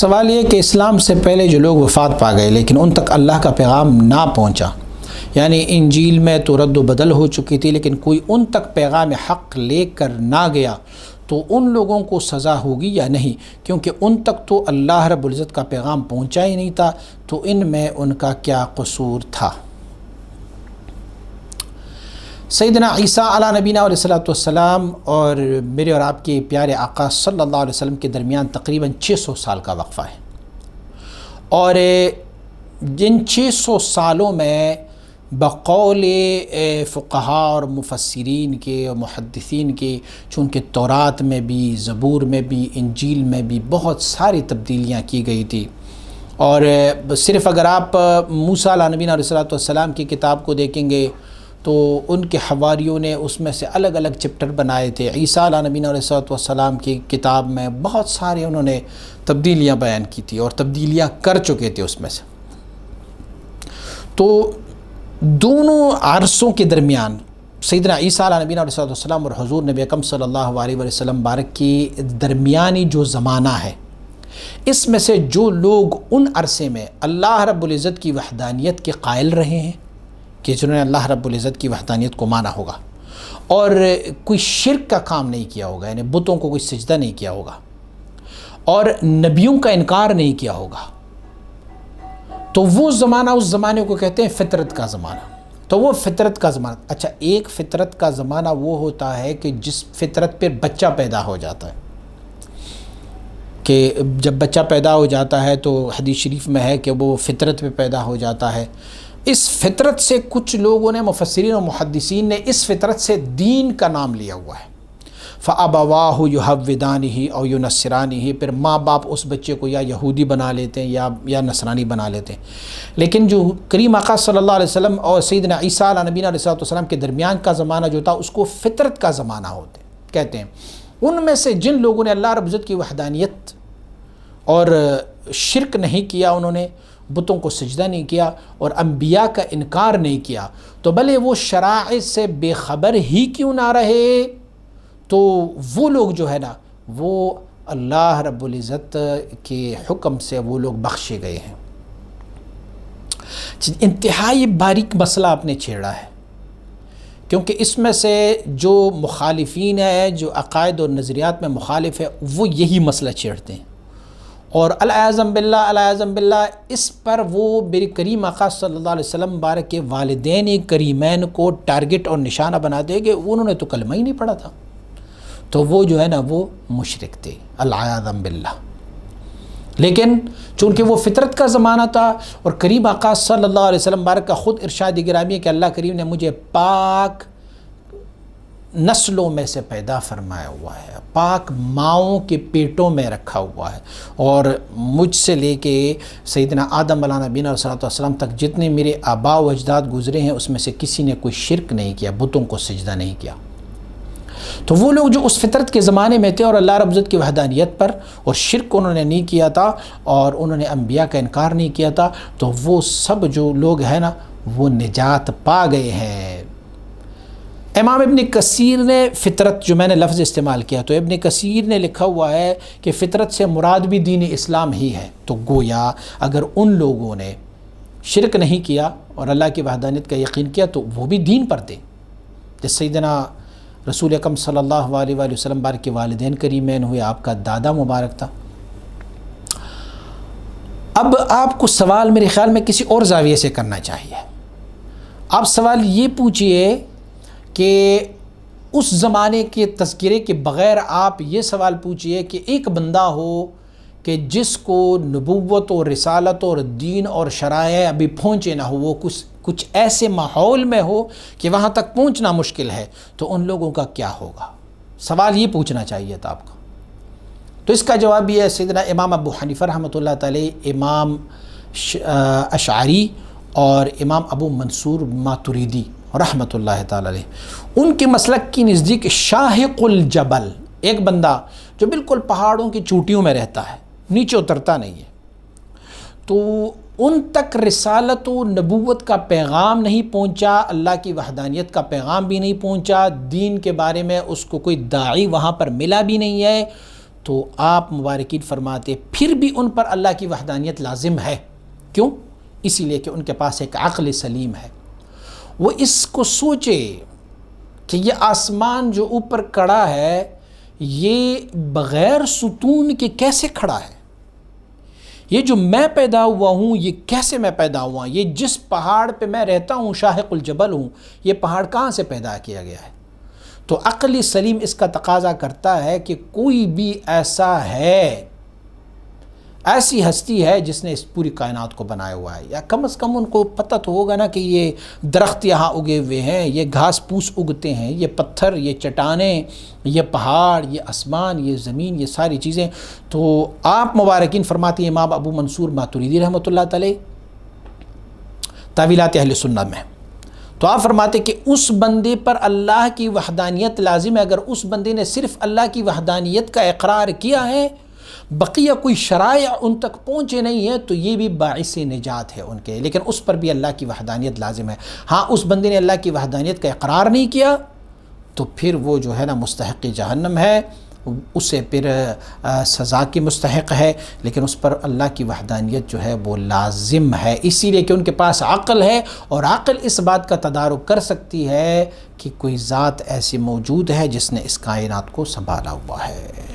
سوال یہ کہ اسلام سے پہلے جو لوگ وفات پا گئے لیکن ان تک اللہ کا پیغام نہ پہنچا، یعنی انجیل میں تو رد و بدل ہو چکی تھی لیکن کوئی ان تک پیغام حق لے کر نہ گیا، تو ان لوگوں کو سزا ہوگی یا نہیں؟ کیونکہ ان تک تو اللہ رب العزت کا پیغام پہنچا ہی نہیں تھا، تو ان میں ان کا کیا قصور تھا؟ سیدنا عیسیٰ علیہ نبینا علیہ الصلوۃ والسلام اور میرے اور آپ کے پیارے آقا صلی اللہ علیہ وسلم کے درمیان تقریباً 600 سال کا وقفہ ہے، اور جن 600 سالوں میں بقول فقہاء اور مفسرین کے اور محدثین کے، چونکہ تورات میں بھی، زبور میں بھی، انجیل میں بھی بہت ساری تبدیلیاں کی گئی تھی، اور صرف اگر آپ موسیٰ علیہ نبینا علیہ الصلوۃ والسلام کی کتاب کو دیکھیں گے تو ان کے حواریوں نے اس میں سے الگ الگ چپٹر بنائے تھے۔ عیسیٰ علیہ نبینا علیہ الصلوۃ والسلام کی کتاب میں بہت سارے انہوں نے تبدیلیاں بیان کی تھی اور تبدیلیاں کر چکے تھے اس میں سے۔ تو دونوں عرصوں کے درمیان سیدنا عیسیٰ علیہ نبینا علیہ الصلوۃ والسلام اور حضور نبی اکرم صلی اللہ علیہ وسلم بارک کی درمیانی جو زمانہ ہے، اس میں سے جو لوگ ان عرصے میں اللہ رب العزت کی وحدانیت کے قائل رہے ہیں کہ جنہوں نے اللہ رب العزت کی وحدانیت کو مانا ہوگا اور کوئی شرک کا کام نہیں کیا ہوگا، یعنی بتوں کو کوئی سجدہ نہیں کیا ہوگا اور نبیوں کا انکار نہیں کیا ہوگا، تو وہ زمانہ، اس زمانے کو کہتے ہیں فطرت کا زمانہ۔ تو وہ فطرت کا زمانہ، اچھا ایک فطرت کا زمانہ وہ ہوتا ہے کہ جس فطرت پہ بچہ پیدا ہو جاتا ہے، کہ جب بچہ پیدا ہو جاتا ہے تو حدیث شریف میں ہے کہ وہ فطرت پہ پیدا ہو جاتا ہے۔ اس فطرت سے کچھ لوگوں نے، مفسرین اور محدثین نے اس فطرت سے دین کا نام لیا ہوا ہے۔ فَأَبَوَاهُ يُحَوِّدَانِهِ أَوْ يُنَصِّرَانِهِ، پھر ماں باپ اس بچے کو یا یہودی بنا لیتے ہیں یا نصرانی بنا لیتے ہیں۔ لیکن جو کریم آقا صلی اللہ علیہ وسلم اور سیدنا عیسیٰ علیہ نبینا علیہ السلام کے درمیان کا زمانہ جو تھا، اس کو فطرت کا زمانہ کہتے ہیں۔ ان میں سے جن لوگوں نے اللہ رب العزت کی وحدانیت اور شرک نہیں کیا، انہوں نے بتوں کو سجدہ نہیں کیا اور انبیاء کا انکار نہیں کیا، تو بھلے وہ شرائع سے بے خبر ہی کیوں نہ رہے، تو وہ لوگ جو ہے نا، وہ اللہ رب العزت کے حکم سے وہ لوگ بخشے گئے ہیں۔ انتہائی باریک مسئلہ آپ نے چھیڑا ہے، کیونکہ اس میں سے جو مخالفین ہیں، جو عقائد اور نظریات میں مخالف ہے، وہ یہی مسئلہ چھیڑتے ہیں، اور العیاذ باللہ اس پر وہ میرے کریم آقا صلی اللہ علیہ وسلم بارک کے والدین کریمین کو ٹارگٹ اور نشانہ بنا دے گے۔ انہوں نے تو کلمہ ہی نہیں پڑھا تھا، تو وہ جو ہے نا وہ مشرک تھے، العیاذ باللہ۔ لیکن چونکہ وہ فطرت کا زمانہ تھا، اور کریم آقا صلی اللہ علیہ وسلم بارک کا خود ارشاد گرامی ہے کہ اللہ کریم نے مجھے پاک نسلوں میں سے پیدا فرمایا ہوا ہے، پاک ماؤں کے پیٹوں میں رکھا ہوا ہے، اور مجھ سے لے کے سیدنا آدم علیہ نبینا علیہ السلام تک جتنے میرے آباء و اجداد گزرے ہیں، اس میں سے کسی نے کوئی شرک نہیں کیا، بتوں کو سجدہ نہیں کیا۔ تو وہ لوگ جو اس فطرت کے زمانے میں تھے اور اللہ رب العزت کی وحدانیت پر اور شرک انہوں نے نہیں کیا تھا اور انہوں نے انبیاء کا انکار نہیں کیا تھا، تو وہ سب جو لوگ ہیں نا، وہ نجات پا گئے ہیں۔ امام ابن کثیر نے فطرت، جو میں نے لفظ استعمال کیا، تو ابن کثیر نے لکھا ہوا ہے کہ فطرت سے مراد بھی دین اسلام ہی ہے۔ تو گویا اگر ان لوگوں نے شرک نہیں کیا اور اللہ کی وحدانیت کا یقین کیا تو وہ بھی دین پر تھے، جس سیدنا رسول اکرم صلی اللہ علیہ وآلہ وسلم بارک کے والدین کریمین ہوئے، آپ کا دادا مبارک تھا۔ اب آپ کو سوال میرے خیال میں کسی اور زاویے سے کرنا چاہیے۔ آپ سوال یہ پوچھئے کہ اس زمانے کے تذکرے کے بغیر آپ یہ سوال پوچھئے کہ ایک بندہ ہو کہ جس کو نبوت اور رسالت اور دین اور شرائع ابھی پہنچے نہ ہو، وہ کچھ ایسے ماحول میں ہو کہ وہاں تک پہنچنا مشکل ہے، تو ان لوگوں کا کیا ہوگا؟ سوال یہ پوچھنا چاہیے تھا آپ کو۔ تو اس کا جواب یہ ہے، سیدنا امام ابو حنیفہ رحمۃ اللہ تعالی، امام اشعری اور امام ابو منصور ماتریدی رحمۃ اللہ تعالی علیہ، ان کے مسلک کی نزدیک شاہق الجبل، ایک بندہ جو بالکل پہاڑوں کی چوٹیوں میں رہتا ہے، نیچے اترتا نہیں ہے، تو ان تک رسالت و نبوت کا پیغام نہیں پہنچا، اللہ کی وحدانیت کا پیغام بھی نہیں پہنچا، دین کے بارے میں اس کو کوئی داعی وہاں پر ملا بھی نہیں ہے، تو آپ مبارکین فرماتے پھر بھی ان پر اللہ کی وحدانیت لازم ہے. کیوں؟ اسی لیے کہ ان کے پاس ایک عقل سلیم ہے. وہ اس کو سوچے کہ یہ آسمان جو اوپر کھڑا ہے یہ بغیر ستون کے کیسے کھڑا ہے، یہ جو میں پیدا ہوا ہوں یہ کیسے میں پیدا ہوا، یہ جس پہاڑ پہ میں رہتا ہوں شاہق الجبل ہوں، یہ پہاڑ کہاں سے پیدا کیا گیا ہے. تو عقل سلیم اس کا تقاضا کرتا ہے کہ کوئی بھی ایسی ہستی ہے جس نے اس پوری کائنات کو بنایا ہوا ہے، یا کم از کم ان کو پتہ تو ہوگا نا کہ یہ درخت یہاں اگے ہوئے ہیں، یہ گھاس پھوس اگتے ہیں، یہ پتھر، یہ چٹانیں، یہ پہاڑ، یہ آسمان، یہ زمین، یہ ساری چیزیں. تو آپ مبارکین فرماتے ہیں امام ابو منصور ماتریدی رحمۃ اللہ علیہ تعویلات اہل سنت میں، تو آپ فرماتے کہ اس بندے پر اللہ کی وحدانیت لازم ہے. اگر اس بندے نے صرف اللہ کی وحدانیت کا اقرار کیا ہے، بقیہ کوئی شرائع ان تک پہنچے نہیں ہے، تو یہ بھی باعث نجات ہے ان کے، لیکن اس پر بھی اللہ کی وحدانیت لازم ہے. ہاں اس بندے نے اللہ کی وحدانیت کا اقرار نہیں کیا تو پھر وہ جو ہے نا مستحق جہنم ہے، اسے پھر سزا کی مستحق ہے، لیکن اس پر اللہ کی وحدانیت جو ہے وہ لازم ہے، اسی لیے کہ ان کے پاس عقل ہے، اور عقل اس بات کا تدارک کر سکتی ہے کہ کوئی ذات ایسی موجود ہے جس نے اس کائنات کو سنبھالا ہوا ہے.